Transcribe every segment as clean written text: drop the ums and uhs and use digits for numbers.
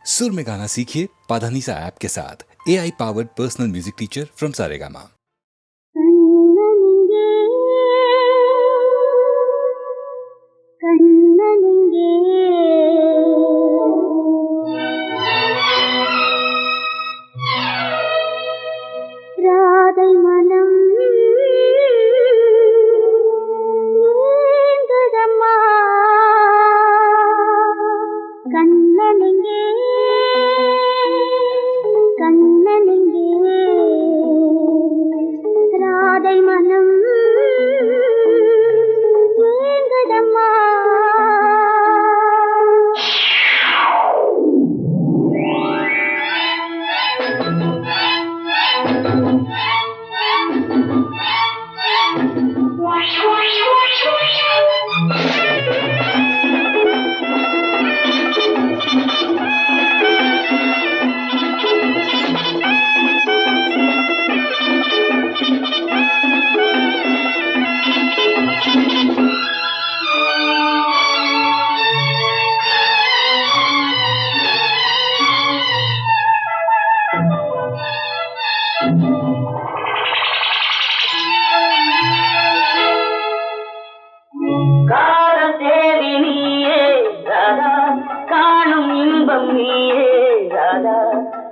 सुर में गाना सीखिए पाधानीसा ऐप के साथ AI powered personal music teacher from Saregama.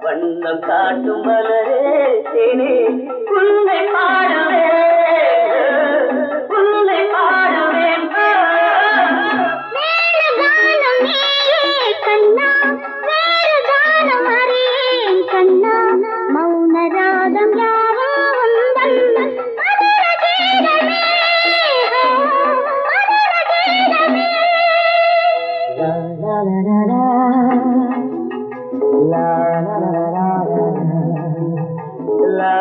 வண்ணம் காட்டும் மலரே தேனே உன்னை பாடுவேன் கண்ணா வேறு கானம் அறியேன் கண்ணா மௌன ராகம் யாவோ உந்தன் மதுர கீதமே லா லா லா லா La la la la la la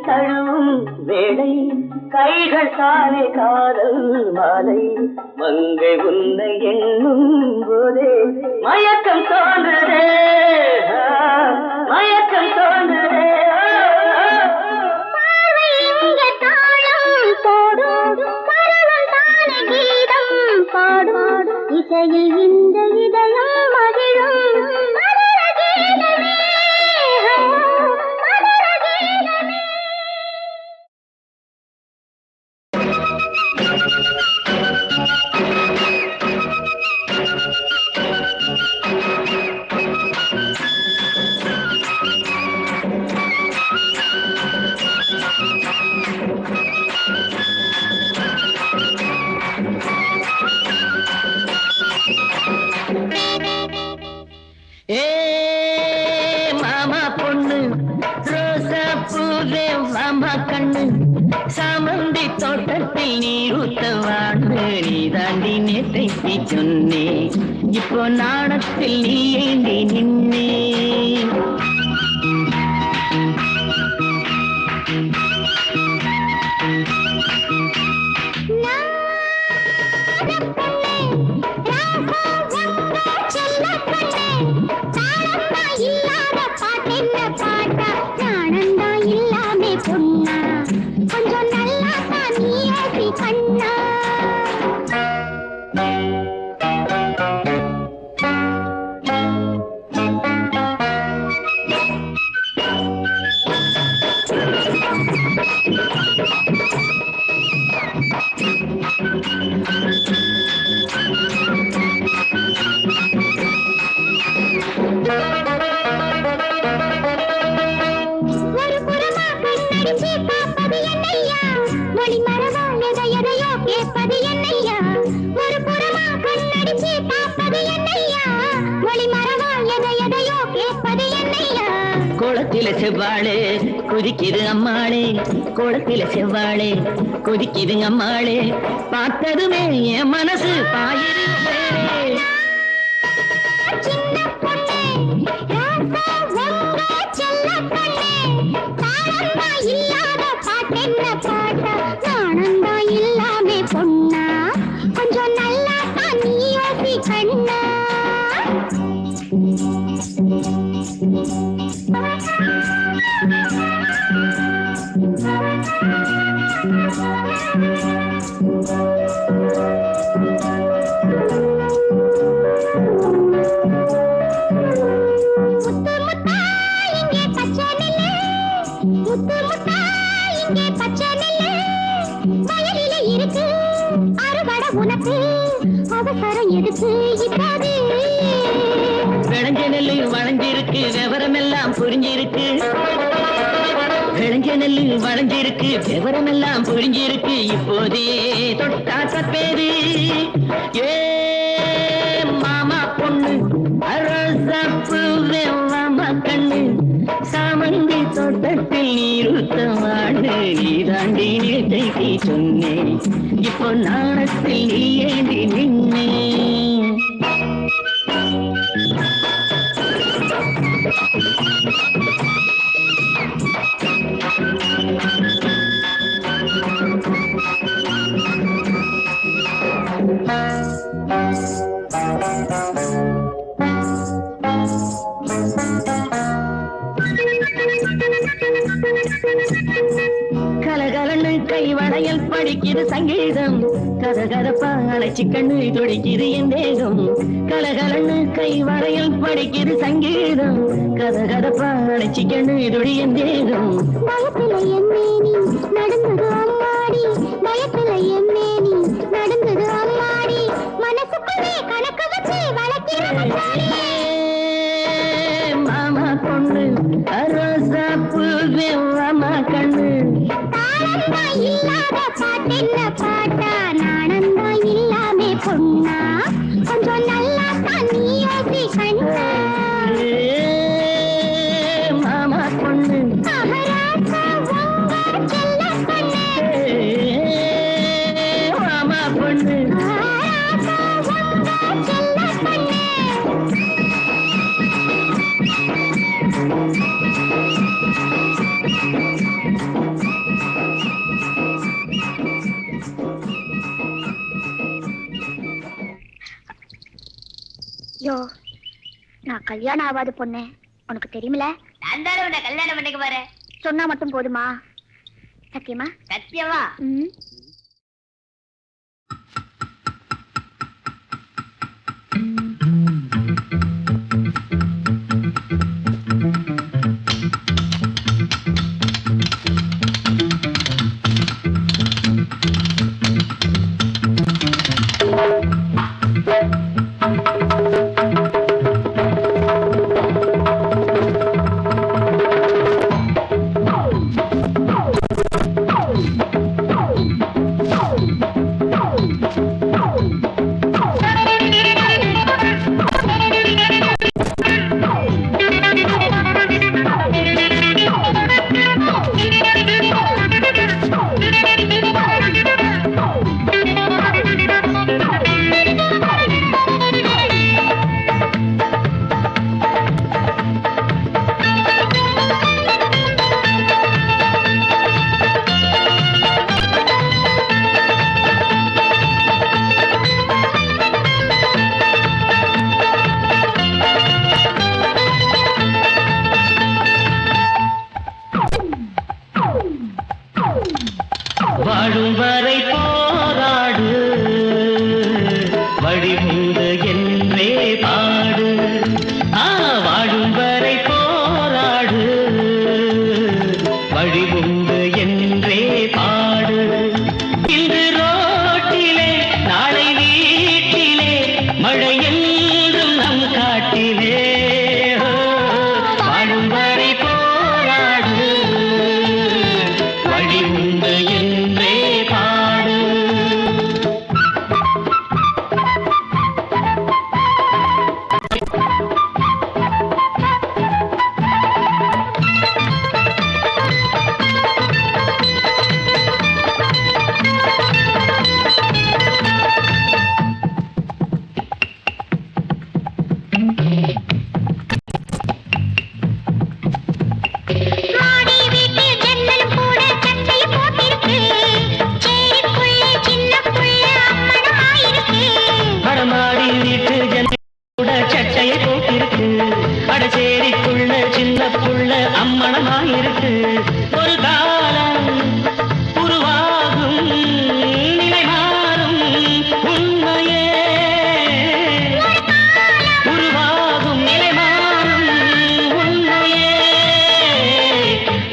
தழுவும் வேளை கைகள் தானே காதல் மாலை மங்கை உன்னை எண்ணும் போதே மயக்கம் தோன்றுதே பாடும் இசையில் இந்த இதயம் மகிழும் மாமா பொண்ணு ரோசா பூவே மாமா கண்ணு சாமந்தி தோட்டத்தில் நீர் ஊத்தவான்னு நீ தாண்டி நேற்றை சொன்னே இப்போ நாணத்தில் நீ ஏண்டி நின்னே கோலத்தில செவ்வாழே குதிக்குது அம்மாளே கோலத்தில செவ்வாழே குதிக்குது அம்மாளே பார்த்ததுமே என் மனசு பாயிருந்தே விளைஞ்ச நெல்லு வளைஞ்சிருக்கு விவரமெல்லாம் புரிஞ்சிருக்கு விளைஞ்ச நெல்லு வளைஞ்சிருக்கு விவரமெல்லாம் புரிஞ்சிருக்கு இப்போதே தொட்டா தப்பேது ஏ மாமா பொண்ணு அரசப்பு மாமா கண்ணு சாமந்தி தோட்டத்தில் நீருத்தவாடு நீதாண்டி நேற்றைக்கு சொன்னேன் இப்போ நாணத்தில் நீ ஏந்தி நின்னே கலகலன்னு கை வளையல் படிக்குது சங்கீதம் கதகதப்பா அழைச்சி கண்ணு துடிக்குது என் தேகம் கலகலன்னு கை வளையல் படிக்குது சங்கீதம் கதகதப்பா அழைச்சி கண்ணு துடி என் தேகம் பயத்துல எம்மேனி நடந்தது அம்மாடி பயத்துல எம்மேனி நடந்தது அம்மாடி மனசுக்குள்ளே கணக்கு வச்சு வளர்க்கிற மாமா பொண்ணு ரோசாப்பூ மாமா கண்ணு தாளந்தா இல்லாத பாட்டென்ன பாட்டா நாணந்தா இல்லாமே பொண்ணா கொஞ்சம் நல்லா தான் நீ யோசி கண்ணா மாமா பொண்ணு மகாராஜா உங்க செல்ல பொண்ணு மாமா பொண்ணு மகாராஜா உங்க செல்ல பொண்ணு யோ நான் கல்யாணம் ஆகாத பொண்ணு உனக்கு தெரியுமில நான் தானே உன்னை கல்யாணம் பண்ணிக்க போறேன். சொன்னா மட்டும் போதுமா சத்தியமா சத்தியமா? ம் வாழும் வரை போராடு வழிமுண்டு என்றே பாடு வாழும் வரை போராடு வழிமுண்டு என்றே பாடு இன்று ரோட்டிலே நாளை வீட்டிலே மழை என்றும் நம் காட்டிலே வாழும் வரை போராடு வழி உண்டு என்றே பாடு மாடி வீட்டு ஜன்னலும் கூட சட்டை போட்டிருக்கு சேரிக்குள்ளே சின்ன புள்ள அம்மனமாயிருக்கு படமாடி வீட்டு ஜன்னல் கூட சட்டையை போட்டிருக்கு அடச்சேரிக்குள்ள சின்ன புள்ள அம்மணமாயிருக்கு ஒரு காலம் உருவாகும் நிலை மாறும் உண்மையே உருவாகும் நிலை மாறும் உண்மையே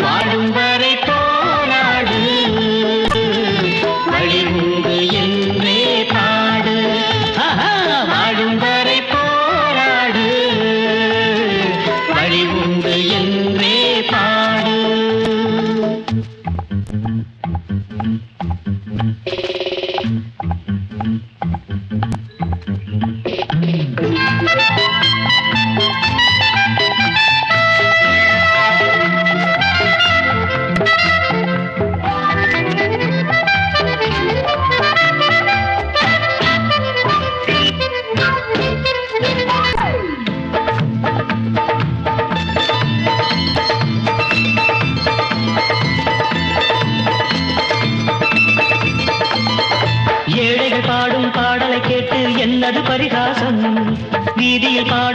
வாழும் வரை போராடு வழி உண்டு என்றே பாடு வாழும் வரை போராடு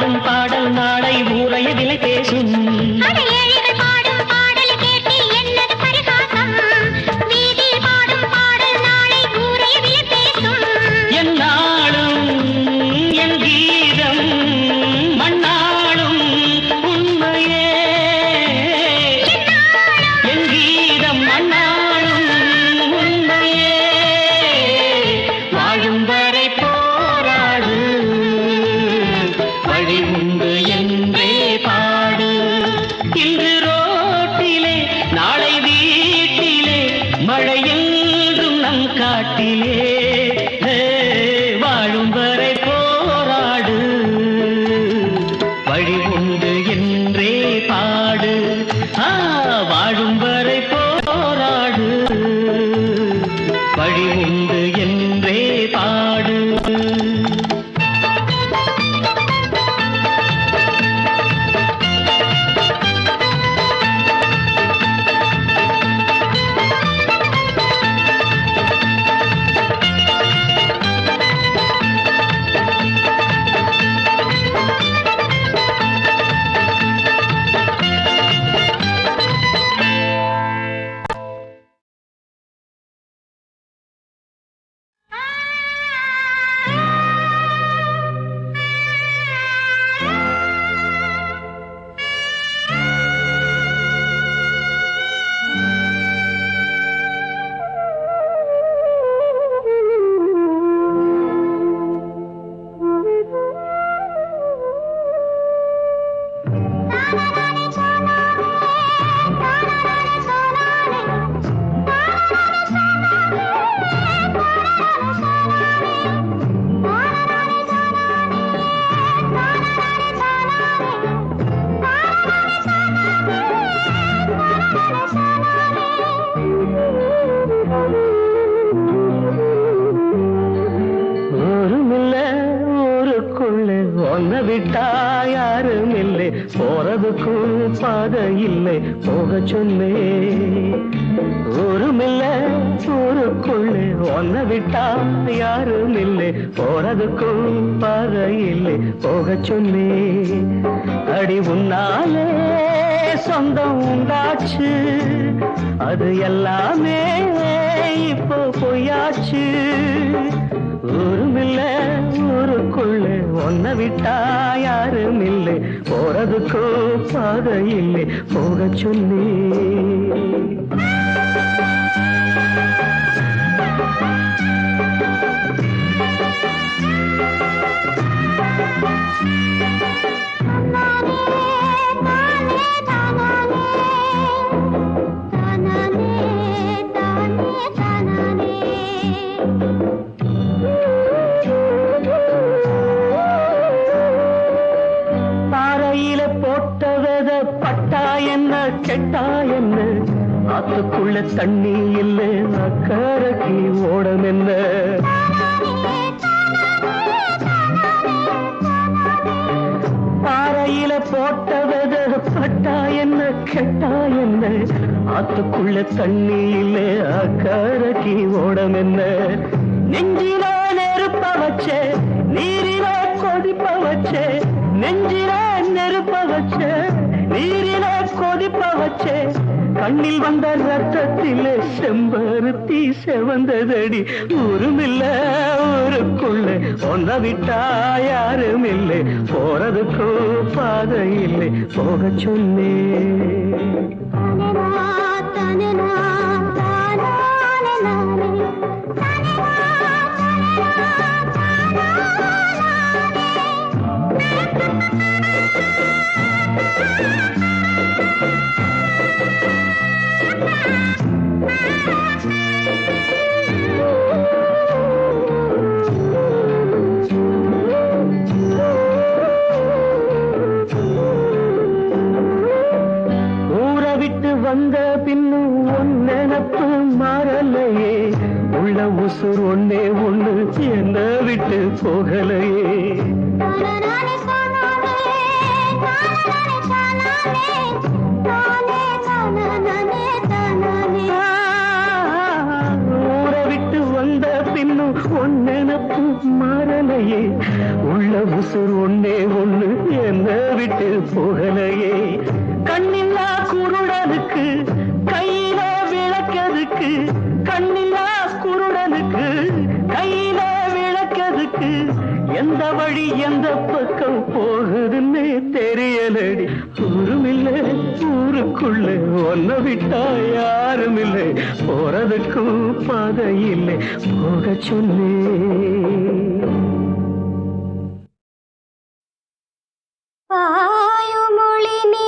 பாடும் பாடல் நாளை ஊரைய விலை பேசும். அட ஏழைகள் பாடும் பாடல் கேட்டு என்னது பரிகாசம். வீதியில் பாடும் பாடல் நாளை ஊரைய விலை பேசும். என் நாளும் என் கீதம் மண்ணாளும் உண்மையே. என் கீதம் மண்ணாளும் உண்மையே. வாழும் வரை போராடு, வழி உண்டு என்றே பாடு. இன்று ரோட்டிலே நாளை வீட்டிலே மழை என்றும் நம் காட்டிலே. வாழும் வரை போராடு, வழி உண்டு என்றே பாடு. வாழும் வரை போராடு, வழி உண்டு என்றே பாடு. விட்டா யாரும் இல்லை, போறதுக்கும் பாதை இல்லை, போக சொன்னே. ஊருமில்ல ஊருக்குள்ளே ஒன்ன விட்டா யாரும் இல்லை, போறதுக்கும் பாதை இல்லை, போக சொன்னே. அடி உன்னாலே சொந்தம் உண்டாச்சு, அது எல்லாமே இப்போ பொய்யாச்சு. ஊருமில்ல ஊருக்குள்ளே ஒன்ன விட்டா யாரும் இல்லை, போறதுக்கோ பாதை இல்லை, போக சொல்லி. கெட்டா என்ன ஆத்துக்குள்ள தண்ணி இல்ல, அக்கறைக்கு ஓடம் என்ன. பாறையில போட்டவத பட்டா என்ன கெட்டா என்ன ஆத்துக்குள்ள தண்ணி இல்ல, அக்கறைக்கு ஓடம் என்ன. நெஞ்சில நெருப்ப வச்ச நீரில கொதிப்ப வச்ச, நெஞ்சில நெருப்ப வச்ச நீரில கொதிப்ப வச்சே, கண்ணில் வந்த ரத்தத்திலே செம்பருத்தி செவந்ததடி. ஊருமில்ல ஊருக்குள்ள ஒன்ன விட்டா யாரும் இல்லை, போறதுக்கோ பாதை இல்லை, போக சொன்னே. வந்த பின்னும் உன் நினப்பு மாறலையே, உள்ள உசுர் ஒன்னே ஒண்ணு என்ன விட்டு போகலையே. ஊரை விட்டு வந்த பின்னும் உன் நினப்பு மாறலையே, போகலையே, உள்ள உசுர் ஒன்னே ஒண்ணு என்ன விட்டு போகலையே. கண்ணில்லா குருடனுக்கு கையில விளக்கதுக்கு, கண்ணில்லா குருடனுக்கு கையில விளக்கதுக்கு, எந்த வழி எந்த பக்கம் போகுதுன்னு தெரியலடி. ஊருமில்ல ஊருக்குள்ள ஒன்ன விட்டா யாரும் இல்லை, போறதுக்கும் பாதை இல்லை, போக சொன்னே. வாயுமொழி நீ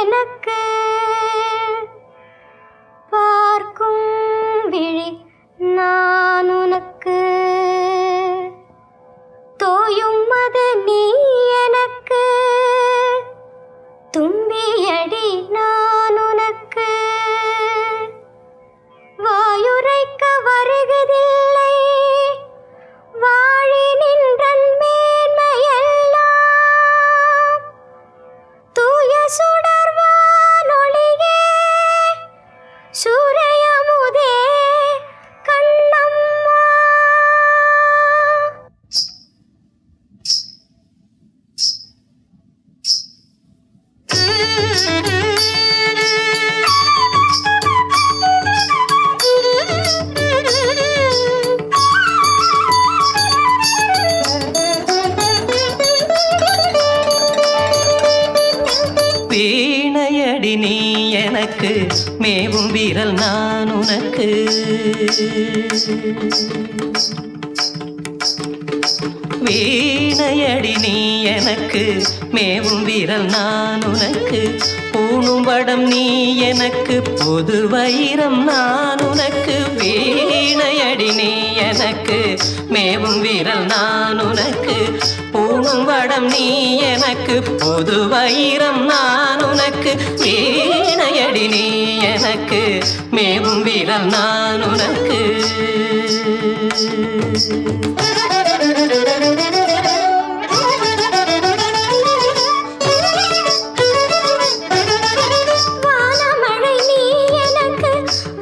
எனக்கு, பார்க்கும் விழி நான் உனக்கு, தோயும் அது நீ எனக்கு, தும்பியடி நான் உனக்கு. வாயுரைக்க வருகதில்லை வாழி நின்றன் மேன்மையெல்லாம், தூய சுடர்வானொளியே சூரியமுதே கண்ணம்மா. வீணையடி நீ எனக்கு, மேவும் வீரல் நான் உனக்கு. வீணையடி நீ எனக்கு, மேவும் வீரல் நான் உனக்கு, பூணும் வடம் நீ எனக்கு, பொது வைரம் நான் உனக்கு. வீணையடி நீ எனக்கு, மேவும் வீரல் நான் உனக்கு, பூணும் வடம் நீ எனக்கு, பொது வைரம் நான் உனக்கு. வீணையடி நீ எனக்கு, மேவும் வீரல் நான் உனக்கு. வானமழை நீ எனக்கு,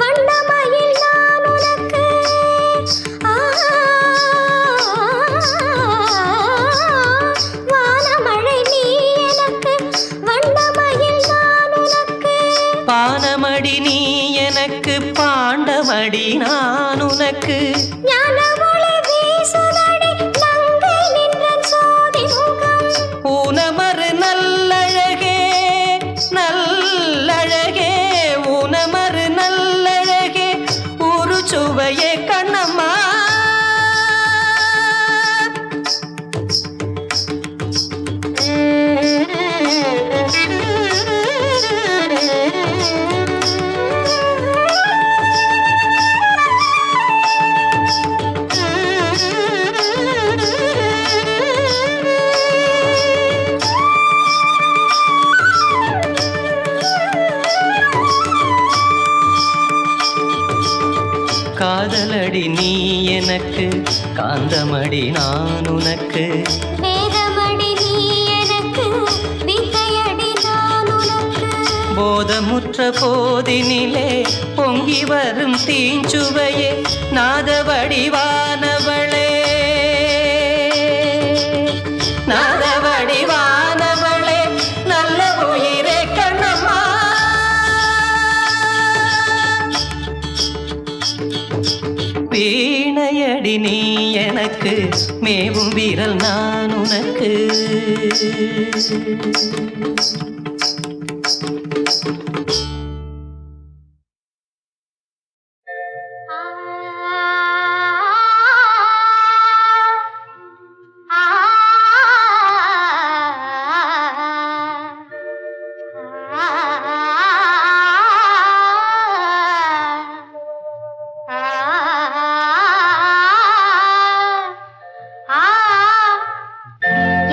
வண்ணமயில் நான் உனக்கு. வானமழை நீ எனக்கு, வண்ணமயில் நான் உனக்கு. பானமடி நீ எனக்கு, பாண்டமடி நான் உனக்கு. ஞான ஒளி வீசுதடி நங்கை நின்றன் சோதி முகம். ஊனமறு நல்லழகே நல்லழகே, ஊனமறு நல்லழகே, ஒரு சுவையே கண்ணம்மா. காதலடி நீ எனக்கு, காந்தமடி நான் உனக்கு. வேதமடி நீ எனக்கு, வித்தையடி நான் உனக்கு. போதமுற்ற போதினிலே பொங்கி வரும் தீஞ்சுவையே, நாத வடிவானவளே நாத வடிவானவளே, நல்ல உயிரே கண்ணம்மா. வீணையடி நீ எனக்கு, மேவும் வீரல் நான் உனக்கு.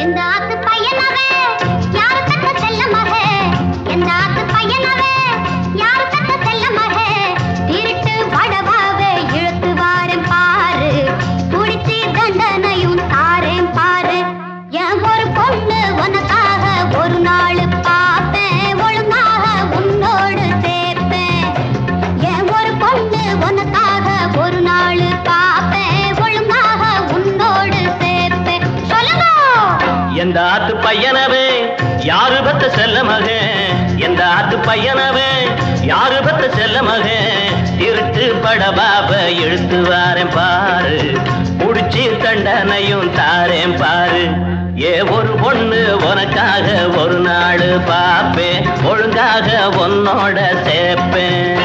எந்த ஆத்து பையனவன், யாரு தக்க செல்ல மகன். மகன் எந்த ஆத்து பையனவன் யாரு பத்த செல்ல மகன் திருட்டு பட பாப இழுத்து வாரேன் பாரு முடிச்சு தண்டனையும் தாரேன் பாரு ஏ ஒரு பொண்ணு உனக்காக ஒரு நாள் பாப்பேன் ஒழுங்காக உன்னோட சேர்ப்பேன்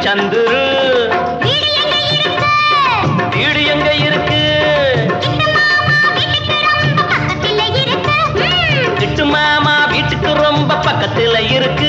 சந்துரு வீடு எங்க இருக்கு கிட்டு மாமா வீட்டுக்கு ரொம்ப பக்கத்துல இருக்கு